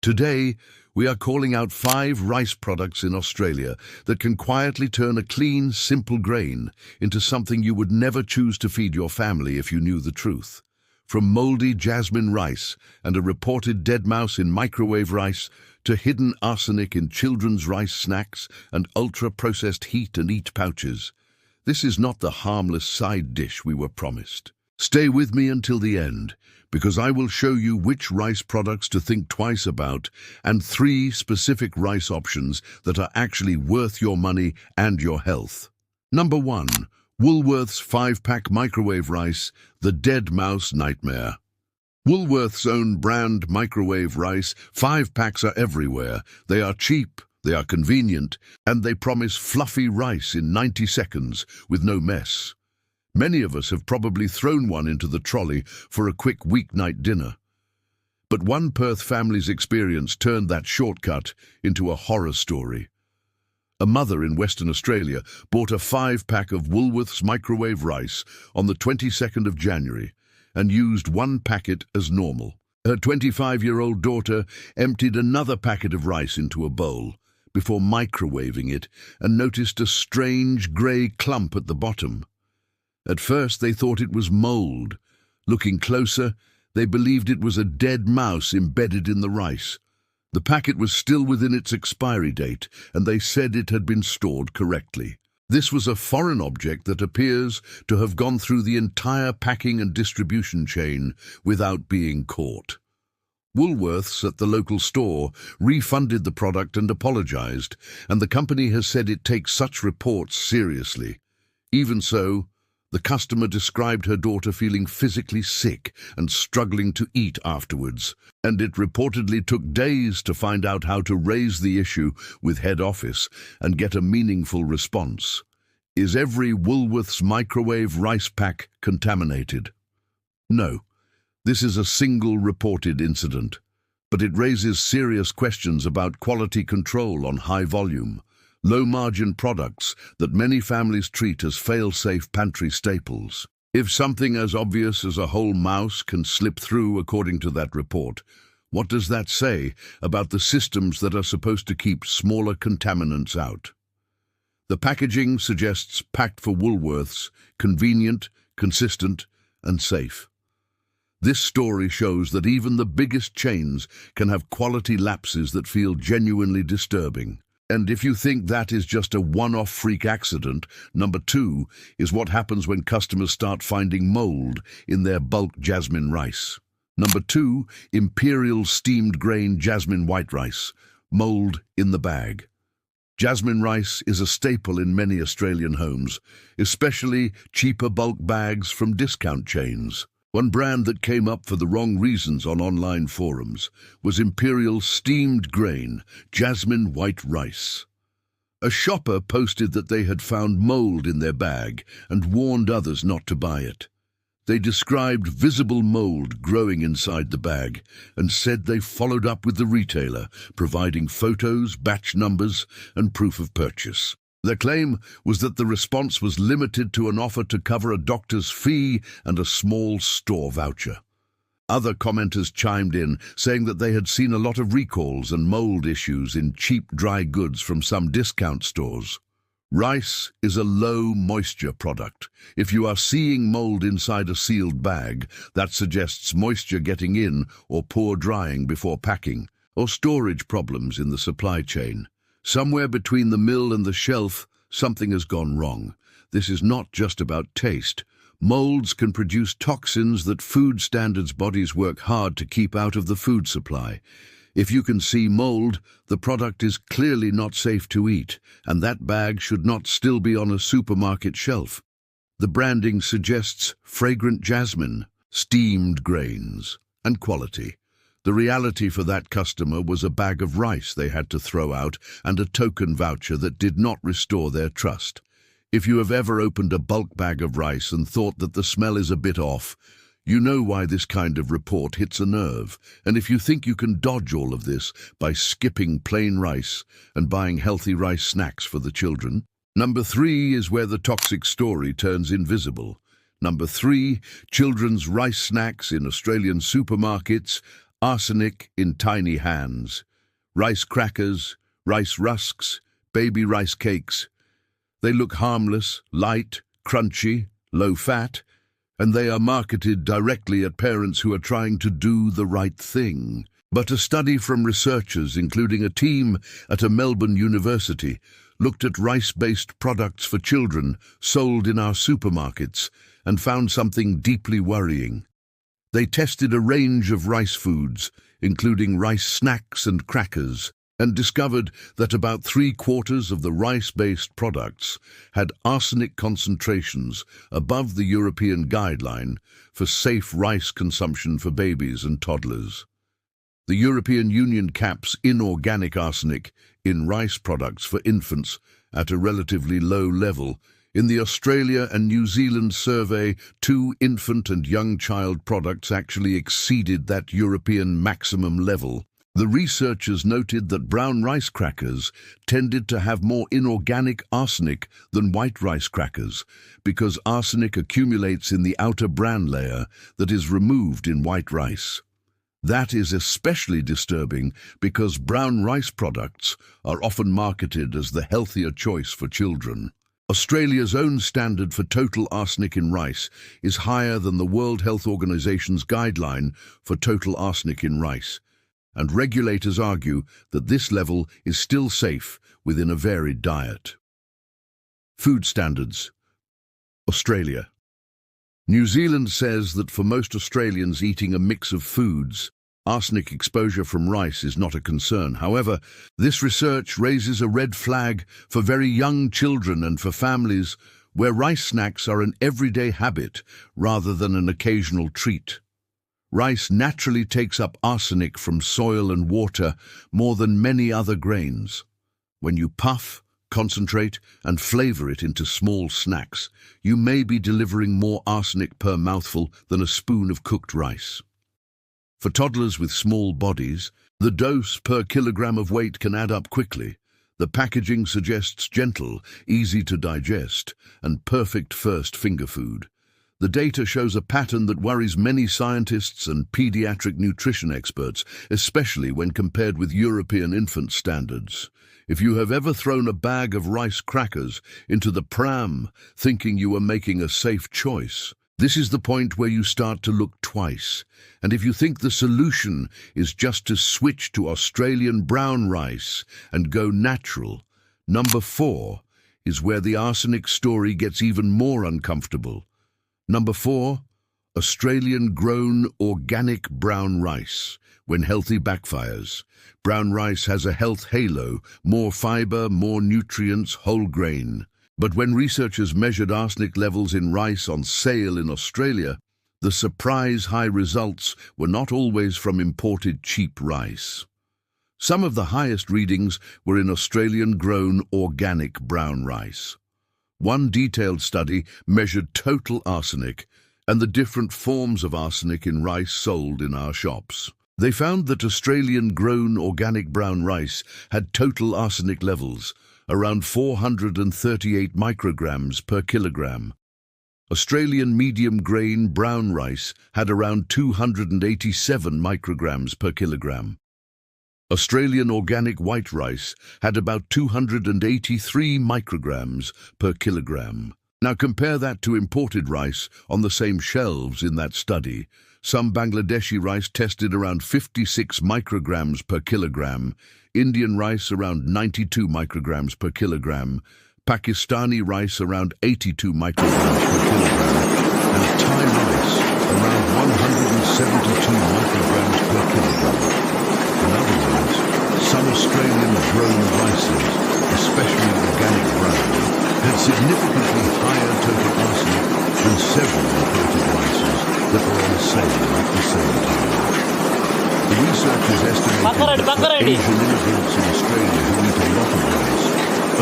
Today, we are calling out 5 rice products in Australia that can quietly turn a clean, simple grain into something you would never choose to feed your family if you knew the truth. From moldy jasmine rice and a reported dead mouse in microwave rice to hidden arsenic in children's rice snacks and ultra-processed heat and eat pouches, this is not the harmless side dish we were promised. Stay with me until the end, because I will show you which rice products to think twice about and 3 specific rice options that are actually worth your money and your health. Number 1. Woolworths 5-pack microwave rice, the dead mouse nightmare. Woolworths' own brand microwave rice 5-packs are everywhere. They are cheap, they are convenient, and they promise fluffy rice in 90 seconds with no mess. Many of us have probably thrown one into the trolley for a quick weeknight dinner. But one Perth family's experience turned that shortcut into a horror story. A mother in Western Australia bought a 5-pack of Woolworths microwave rice on the 22nd of January and used 1 packet as normal. Her 25-year-old daughter emptied another packet of rice into a bowl before microwaving it and noticed a strange grey clump at the bottom. At first they thought it was mould. Looking closer, they believed it was a dead mouse embedded in the rice. The packet was still within its expiry date, and they said it had been stored correctly. This was a foreign object that appears to have gone through the entire packing and distribution chain without being caught. Woolworths at the local store refunded the product and apologized, and the company has said it takes such reports seriously. Even so, the customer described her daughter feeling physically sick and struggling to eat afterwards, and it reportedly took days to find out how to raise the issue with head office and get a meaningful response. Is every Woolworths microwave rice pack contaminated? No, this is a single reported incident, but it raises serious questions about quality control on high volume, low-margin products that many families treat as fail-safe pantry staples. If something as obvious as a whole mouse can slip through according to that report, what does that say about the systems that are supposed to keep smaller contaminants out? The packaging suggests packed for Woolworths, convenient, consistent, and safe. This story shows that even the biggest chains can have quality lapses that feel genuinely disturbing. And if you think that is just a one-off freak accident, number 2 is what happens when customers start finding mould in their bulk jasmine rice. Number 2, imperial steamed grain jasmine white rice, mould in the bag. Jasmine rice is a staple in many Australian homes, especially cheaper bulk bags from discount chains. One brand that came up for the wrong reasons on online forums was imperial steamed grain jasmine white rice. A shopper posted that they had found mould in their bag and warned others not to buy it. They described visible mould growing inside the bag and said they followed up with the retailer, providing photos, batch numbers, and proof of purchase. Their claim was that the response was limited to an offer to cover a doctor's fee and a small store voucher. Other commenters chimed in, saying that they had seen a lot of recalls and mould issues in cheap dry goods from some discount stores. Rice is a low-moisture product. If you are seeing mould inside a sealed bag, that suggests moisture getting in or poor drying before packing, or storage problems in the supply chain. Somewhere between the mill and the shelf, something has gone wrong. This is not just about taste. Moulds can produce toxins that food standards bodies work hard to keep out of the food supply. If you can see mould, the product is clearly not safe to eat, and that bag should not still be on a supermarket shelf. The branding suggests fragrant jasmine, steamed grains, and quality. The reality for that customer was a bag of rice they had to throw out and a token voucher that did not restore their trust. If you have ever opened a bulk bag of rice and thought that the smell is a bit off, you know why this kind of report hits a nerve. And if you think you can dodge all of this by skipping plain rice and buying healthy rice snacks for the children, number 3 is where the toxic story turns invisible. Number 3, children's rice snacks in Australian supermarkets Arsenic in tiny hands. Rice crackers, rice rusks, baby rice cakes. They look harmless, light, crunchy, low-fat, and they are marketed directly at parents who are trying to do the right thing. But a study from researchers, including a team at a Melbourne university, looked at rice-based products for children sold in our supermarkets and found something deeply worrying. They tested a range of rice foods, including rice snacks and crackers, and discovered that about 3/4 of the rice-based products had arsenic concentrations above the European guideline for safe rice consumption for babies and toddlers. The European Union caps inorganic arsenic in rice products for infants at a relatively low level. In the Australia and New Zealand survey, 2 infant and young child products actually exceeded that European maximum level. The researchers noted that brown rice crackers tended to have more inorganic arsenic than white rice crackers because arsenic accumulates in the outer bran layer that is removed in white rice. That is especially disturbing because brown rice products are often marketed as the healthier choice for children. Australia's own standard for total arsenic in rice is higher than the World Health Organization's guideline for total arsenic in rice, and regulators argue that this level is still safe within a varied diet. Food standards. Australia. New Zealand says that for most Australians eating a mix of foods, arsenic exposure from rice is not a concern. However, this research raises a red flag for very young children and for families where rice snacks are an everyday habit rather than an occasional treat. Rice naturally takes up arsenic from soil and water more than many other grains. When you puff, concentrate, and flavor it into small snacks, you may be delivering more arsenic per mouthful than a spoon of cooked rice. For toddlers with small bodies, the dose per kilogram of weight can add up quickly. The packaging suggests gentle, easy to digest, and perfect first finger food. The data shows a pattern that worries many scientists and pediatric nutrition experts, especially when compared with European infant standards. If you have ever thrown a bag of rice crackers into the pram thinking you were making a safe choice, this is the point where you start to look twice. And if you think the solution is just to switch to Australian brown rice and go natural, number 4 is where the arsenic story gets even more uncomfortable. Number 4, Australian-grown organic brown rice. When healthy backfires, brown rice has a health halo, more fiber, more nutrients, whole grain. But when researchers measured arsenic levels in rice on sale in Australia, the surprise high results were not always from imported cheap rice. Some of the highest readings were in Australian-grown organic brown rice. One detailed study measured total arsenic and the different forms of arsenic in rice sold in our shops. They found that Australian-grown organic brown rice had total arsenic levels around 438 micrograms per kilogram. Australian medium-grain brown rice had around 287 micrograms per kilogram. Australian organic white rice had about 283 micrograms per kilogram. Now compare that to imported rice on the same shelves in that study. Some Bangladeshi rice tested around 56 micrograms per kilogram, Indian rice around 92 micrograms per kilogram, Pakistani rice around 82 micrograms per kilogram, and Thai rice around 172 micrograms per kilogram. In other words, some Australian-grown rices, especially organic brown, had significantly higher total arsenic than several imported rices that were on sale at the same time. The researchers estimated that Asian immigrants in Australia who eat a lot of rice,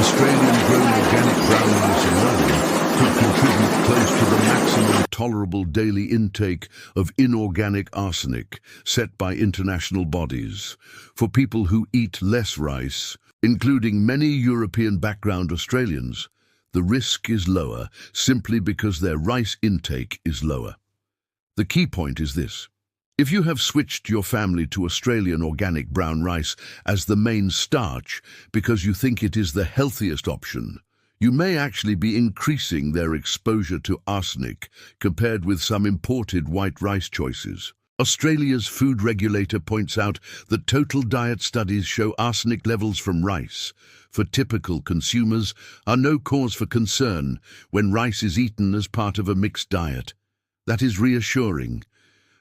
Australian-grown organic brown rice alone could contribute close to the maximum tolerable daily intake of inorganic arsenic set by international bodies. For people who eat less rice, including many European background Australians, the risk is lower simply because their rice intake is lower. The key point is this. If you have switched your family to Australian organic brown rice as the main starch because you think it is the healthiest option, you may actually be increasing their exposure to arsenic compared with some imported white rice choices. Australia's food regulator points out that total diet studies show arsenic levels from rice for typical consumers are no cause for concern when rice is eaten as part of a mixed diet. That is reassuring.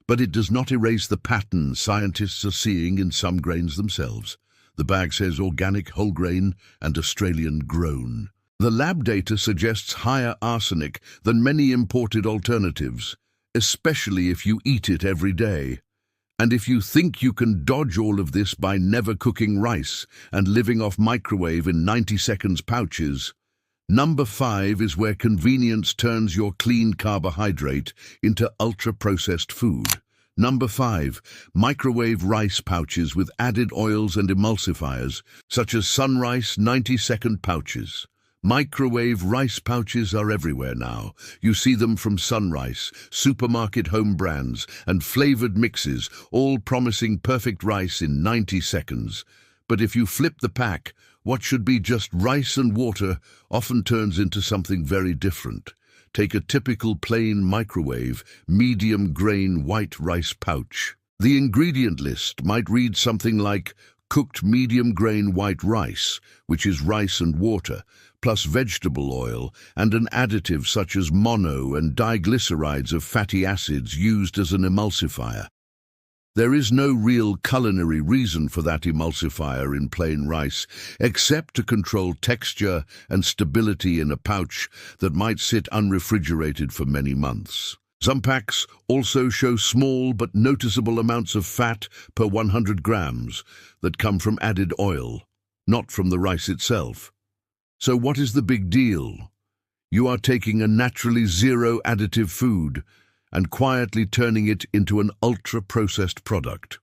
But it does not erase the pattern scientists are seeing in some grains themselves. The bag says organic whole grain and Australian grown. The lab data suggests higher arsenic than many imported alternatives, especially if you eat it every day. And if you think you can dodge all of this by never cooking rice and living off microwave in 90 seconds pouches, number 5 is where convenience turns your clean carbohydrate into ultra-processed food. Number 5, microwave rice pouches with added oils and emulsifiers, such as Sunrice 90-second pouches. Microwave rice pouches are everywhere now. You see them from Sunrice, supermarket home brands, and flavored mixes, all promising perfect rice in 90 seconds. But if you flip the pack, what should be just rice and water often turns into something very different. Take a typical plain microwave, medium-grain white rice pouch. The ingredient list might read something like cooked medium-grain white rice, which is rice and water, plus vegetable oil and an additive such as mono and diglycerides of fatty acids used as an emulsifier. There is no real culinary reason for that emulsifier in plain rice, except to control texture and stability in a pouch that might sit unrefrigerated for many months. Some packs also show small but noticeable amounts of fat per 100 grams that come from added oil, not from the rice itself. So what is the big deal? You are taking a naturally zero additive food and quietly turning it into an ultra-processed product.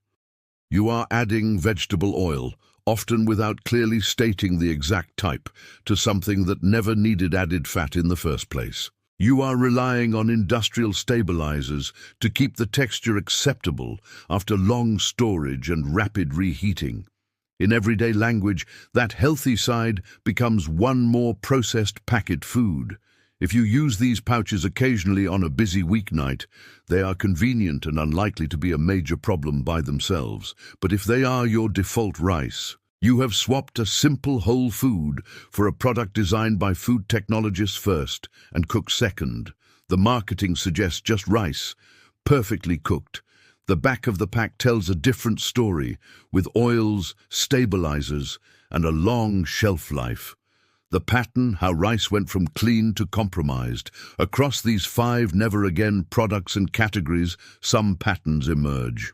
You are adding vegetable oil, often without clearly stating the exact type, to something that never needed added fat in the first place. You are relying on industrial stabilizers to keep the texture acceptable after long storage and rapid reheating. In everyday language, that healthy side becomes one more processed packet food. If you use these pouches occasionally on a busy weeknight, they are convenient and unlikely to be a major problem by themselves. But if they are your default rice, you have swapped a simple whole food for a product designed by food technologists first and cooked second. The marketing suggests just rice, perfectly cooked. The back of the pack tells a different story, with oils, stabilizers, and a long shelf life. The pattern, how rice went from clean to compromised. Across these 5 never-again products and categories, some patterns emerge.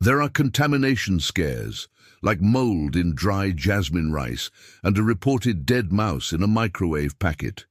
There are contamination scares, like mould in dry jasmine rice and a reported dead mouse in a microwave packet.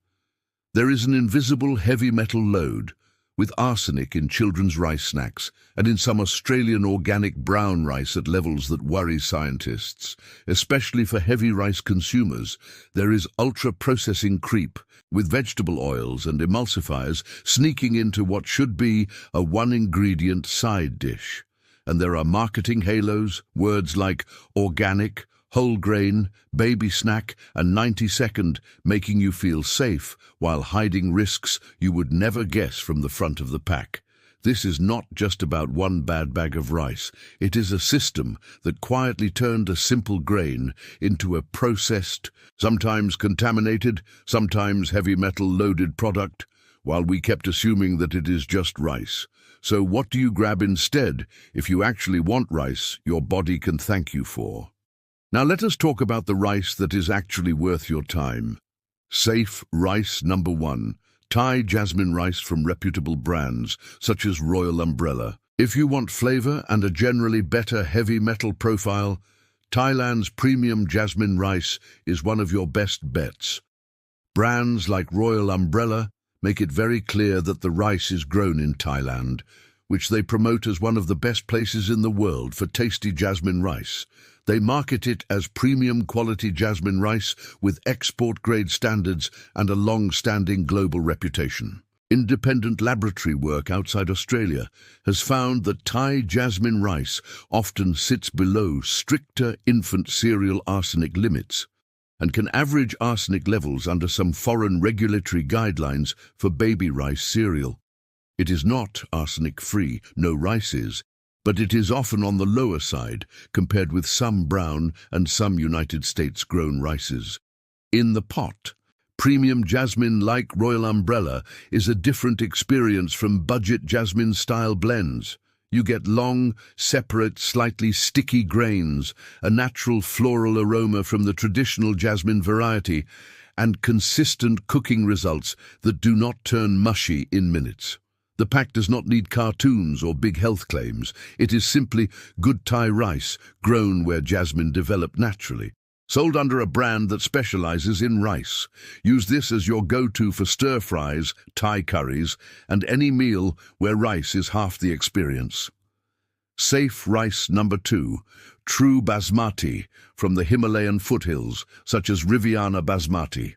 There is an invisible heavy metal load, with arsenic in children's rice snacks and in some Australian organic brown rice at levels that worry scientists. Especially for heavy rice consumers, there is ultra-processing creep, with vegetable oils and emulsifiers sneaking into what should be a one-ingredient side dish. And there are marketing halos, words like organic, whole grain, baby snack, and 90-second, making you feel safe while hiding risks you would never guess from the front of the pack. This is not just about one bad bag of rice. It is a system that quietly turned a simple grain into a processed, sometimes contaminated, sometimes heavy metal-loaded product, while we kept assuming that it is just rice. So what do you grab instead if you actually want rice your body can thank you for? Now let us talk about the rice that is actually worth your time. Safe rice number 1. Thai jasmine rice from reputable brands, such as Royal Umbrella. If you want flavor and a generally better heavy metal profile, Thailand's premium jasmine rice is one of your best bets. Brands like Royal Umbrella make it very clear that the rice is grown in Thailand, which they promote as one of the best places in the world for tasty jasmine rice. They market it as premium quality jasmine rice with export-grade standards and a long-standing global reputation. Independent laboratory work outside Australia has found that Thai jasmine rice often sits below stricter infant cereal arsenic limits and can average arsenic levels under some foreign regulatory guidelines for baby rice cereal. It is not arsenic-free, no rice is, but it is often on the lower side compared with some brown and some United States-grown rices. In the pot, premium jasmine like Royal Umbrella is a different experience from budget jasmine-style blends. You get long, separate, slightly sticky grains, a natural floral aroma from the traditional jasmine variety, and consistent cooking results that do not turn mushy in minutes. The pack does not need cartoons or big health claims. It is simply good Thai rice, grown where jasmine developed naturally. Sold under a brand that specializes in rice. Use this as your go-to for stir-fries, Thai curries, and any meal where rice is half the experience. Safe rice number 2, true basmati from the Himalayan foothills, such as Riviana basmati.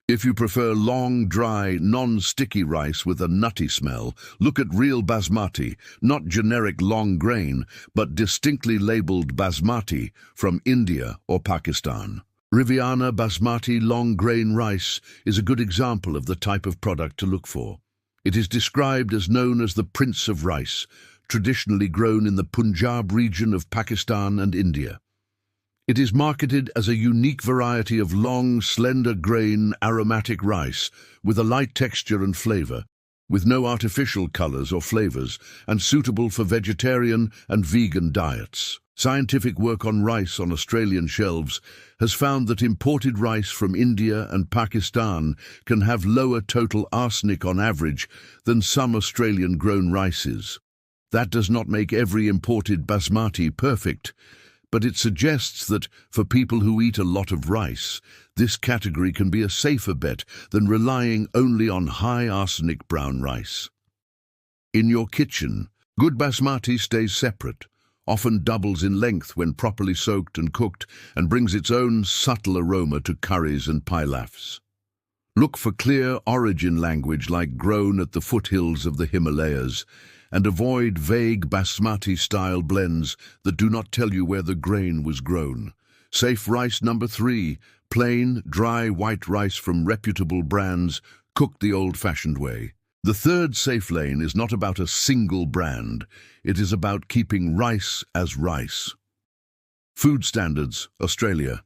If you prefer long, dry, non-sticky rice with a nutty smell, look at real basmati, not generic long grain, but distinctly labeled basmati from India or Pakistan. Riviana basmati long grain rice is a good example of the type of product to look for. It is described as known as the Prince of Rice, traditionally grown in the Punjab region of Pakistan and India. It is marketed as a unique variety of long, slender-grain, aromatic rice with a light texture and flavor, with no artificial colors or flavors, and suitable for vegetarian and vegan diets. Scientific work on rice on Australian shelves has found that imported rice from India and Pakistan can have lower total arsenic on average than some Australian-grown rices. That does not make every imported basmati perfect, but it suggests that, for people who eat a lot of rice, this category can be a safer bet than relying only on high arsenic brown rice. In your kitchen, good basmati stays separate, often doubles in length when properly soaked and cooked, and brings its own subtle aroma to curries and pilafs. Look for clear origin language like grown at the foothills of the Himalayas, and avoid vague basmati-style blends that do not tell you where the grain was grown. Safe rice number 3, plain, dry white rice from reputable brands, cooked the old-fashioned way. The third safe lane is not about a single brand. It is about keeping rice as rice. Food standards, Australia.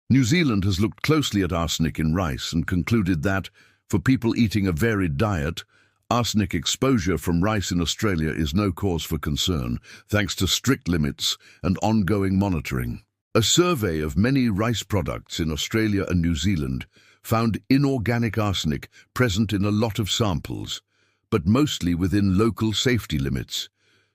New Zealand has looked closely at arsenic in rice and concluded that, for people eating a varied diet, arsenic exposure from rice in Australia is no cause for concern, thanks to strict limits and ongoing monitoring. A survey of many rice products in Australia and New Zealand found inorganic arsenic present in a lot of samples, but mostly within local safety limits.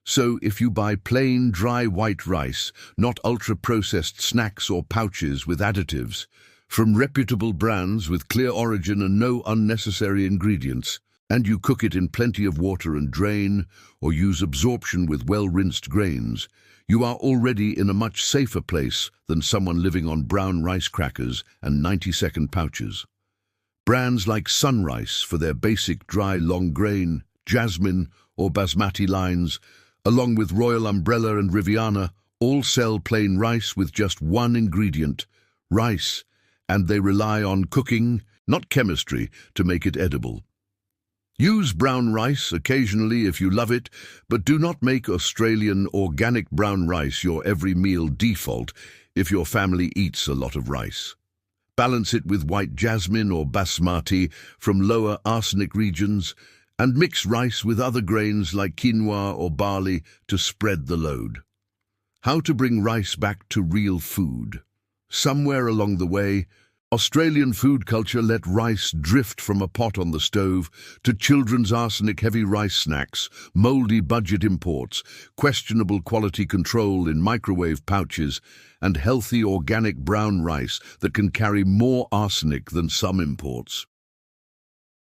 So if you buy plain, dry white rice, not ultra-processed snacks or pouches with additives, from reputable brands with clear origin and no unnecessary ingredients, and you cook it in plenty of water and drain, or use absorption with well-rinsed grains, you are already in a much safer place than someone living on brown rice crackers and 90-second pouches. Brands like Sunrice for their basic dry long grain, jasmine or basmati lines, along with Royal Umbrella and Riviana, all sell plain rice with just one ingredient, rice, and they rely on cooking, not chemistry, to make it edible. Use brown rice occasionally if you love it, but do not make Australian organic brown rice your every meal default if your family eats a lot of rice. Balance it with white jasmine or basmati from lower arsenic regions, and mix rice with other grains like quinoa or barley to spread the load. How to bring rice back to real food. Somewhere along the way, Australian food culture let rice drift from a pot on the stove to children's arsenic-heavy rice snacks, mouldy budget imports, questionable quality control in microwave pouches, and healthy organic brown rice that can carry more arsenic than some imports.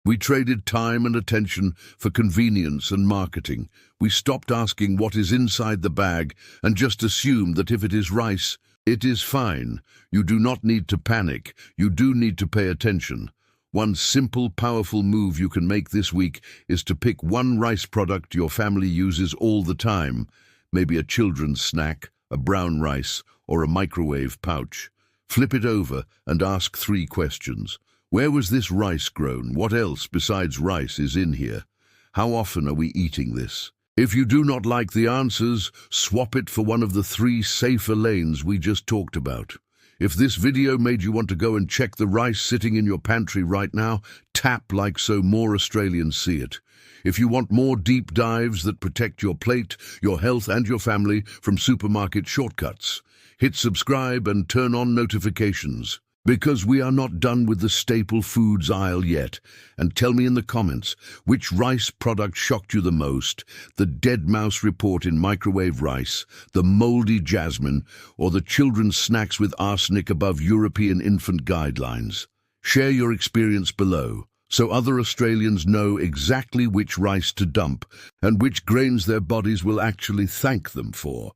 We traded time and attention for convenience and marketing. We stopped asking what is inside the bag and just assumed that if it is rice, it is fine. You do not need to panic. You do need to pay attention. One simple, powerful move you can make this week is to pick one rice product your family uses all the time, maybe a children's snack, a brown rice, or a microwave pouch. Flip it over and ask 3 questions. Where was this rice grown? What else besides rice is in here? How often are we eating this? If you do not like the answers, swap it for one of the 3 safer lanes we just talked about. If this video made you want to go and check the rice sitting in your pantry right now, tap like so more Australians see it. If you want more deep dives that protect your plate, your health and your family from supermarket shortcuts, hit subscribe and turn on notifications. Because we are not done with the staple foods aisle yet. And tell me in the comments, which rice product shocked you the most? The dead mouse report in microwave rice, the moldy jasmine, or the children's snacks with arsenic above European infant guidelines? Share your experience below, so other Australians know exactly which rice to dump and which grains their bodies will actually thank them for.